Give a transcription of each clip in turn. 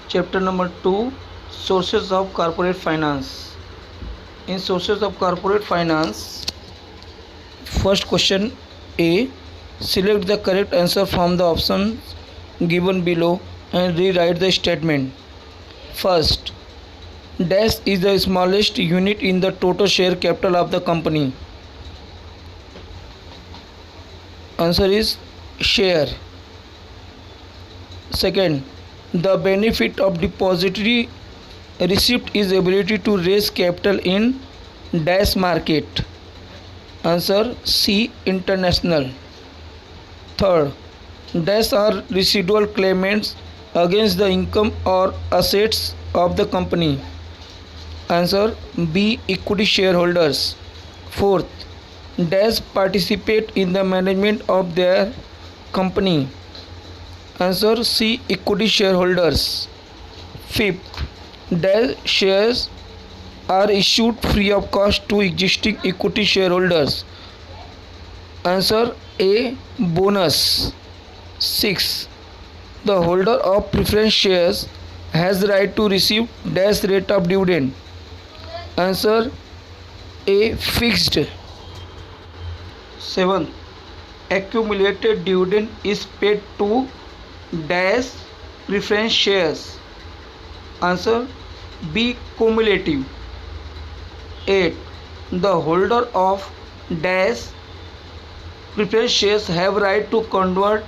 Chapter number 2, Sources of Corporate Finance. In Sources of Corporate Finance, first question A. Select the correct answer from the options given below and rewrite the statement. First, dash is the smallest unit in the total share capital of the company. Answer is share. Second, the benefit of depository receipt is ability to raise capital in dash market. Answer C. International. Third, dash are residual claimants against the income or assets of the company. Answer B. Equity shareholders. Fourth, dash participate in the management of their company. Answer C. Equity shareholders. Fifth, dash shares are issued free of cost to existing equity shareholders. Answer A. Bonus. 6. The holder of preference shares has right to receive dash rate of dividend. Answer A. Fixed. 7. Accumulated dividend is paid to dash preference shares. Answer B. Cumulative. 8. The holder of dash preference shares have right to convert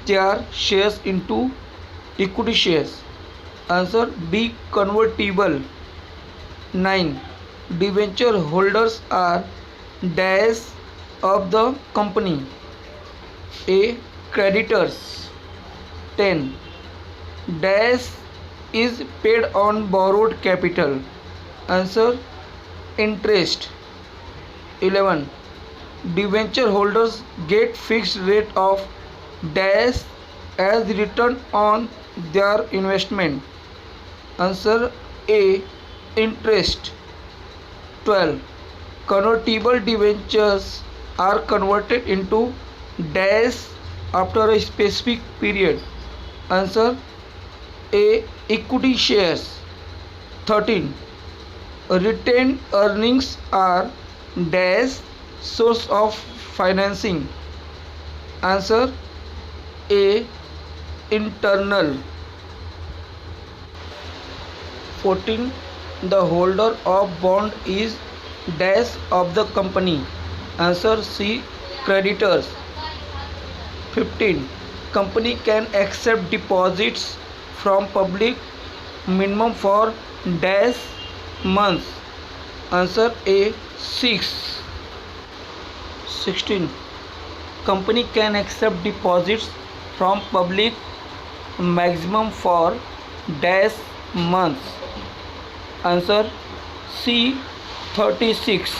their shares into equity shares. Answer B. Convertible. 9. Debenture holders are dash of the company. A. Creditors. 10. Dash is paid on borrowed capital. Answer interest. 11. Debenture holders get fixed rate of dash as return on their investment. Answer A. Interest. 12. Convertible debentures are converted into dash after a specific period. Answer A. Equity shares. 13. Retained earnings are dash source of financing. Answer A. Internal. 14. The holder of bond is dash of the company. Answer C. Creditors. 15. Company can accept deposits from public minimum for dash months. Answer A. 6. 16. Company can accept deposits from public maximum for dash months. Answer C. 36.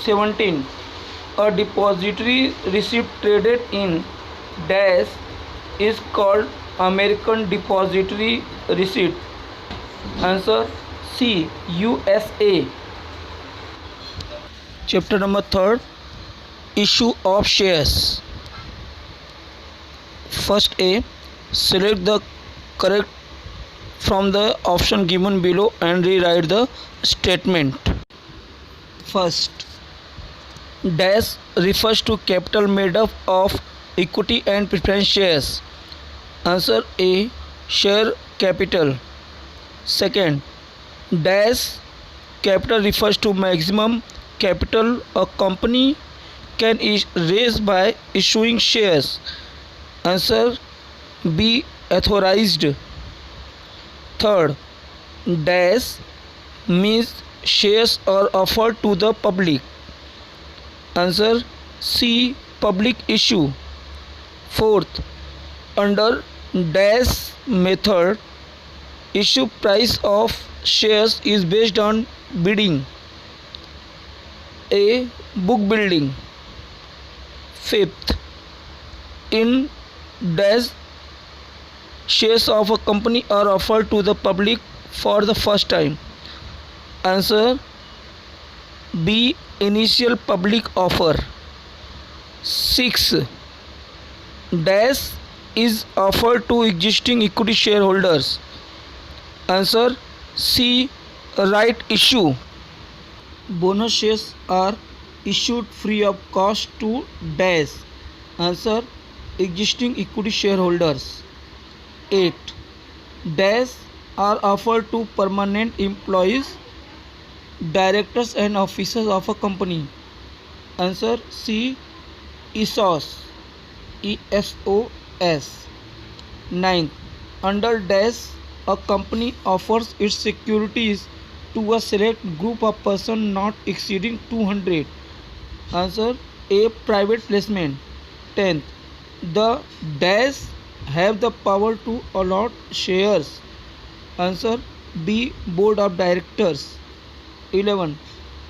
17. A depository receipt traded in dash is called American Depository Receipt. Answer C. USA. Chapter number 3, Issue of shares. First A. Select the correct from the option given below and rewrite the statement. First, dash refers to capital made up of equity and preference shares. Answer A. Share capital. Second, dash capital refers to maximum capital a company can raise by issuing shares. Answer B. Authorized. Third, dash means shares are offered to the public. Answer C. Public issue. Fourth, under dash method, issue price of shares is based on bidding. A. Book building. Fifth, in dash shares of a company are offered to the public for the first time. Answer B. Initial public offer. 6. Dash is offered to existing equity shareholders? Answer C. Right issue. Bonus shares are issued free of cost to dash. Answer existing equity shareholders. 8. Dash are offered to permanent employees, directors and officers of a company. Answer C. ESOS. ESOS. 9. Under dash, a company offers its securities to a select group of persons not exceeding 200. Answer A. Private placement. 10th. The dash have the power to allot shares. Answer B. Board of Directors. 11.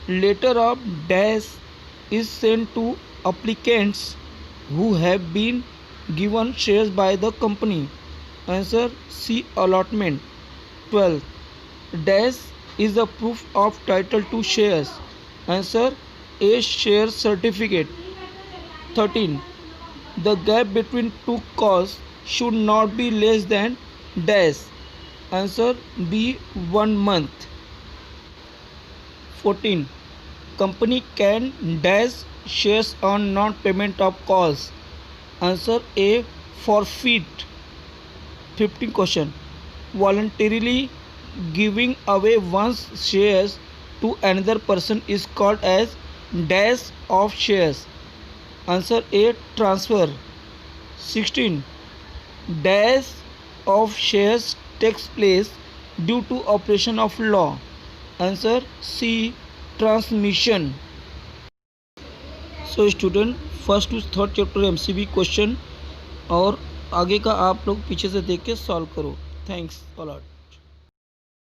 Letter of dash is sent to applicants who have been given shares by the company. Answer C. Allotment. 12. Dash is the proof of title to shares. Answer A. Share certificate. 13. The gap between two calls should not be less than dash. Answer B. 1 month. 14. Company can dash shares on non-payment of calls. Answer A. Forfeit. 15 question. Voluntarily giving away one's shares to another person is called as dash of shares. Answer A. Transfer. 16. Dash of shares takes place due to operation of law. Answer C. Transmission. So student first to third chapter MCQ question और आगे का आप लोग पीछे से देख के solve करो. Thanks a lot.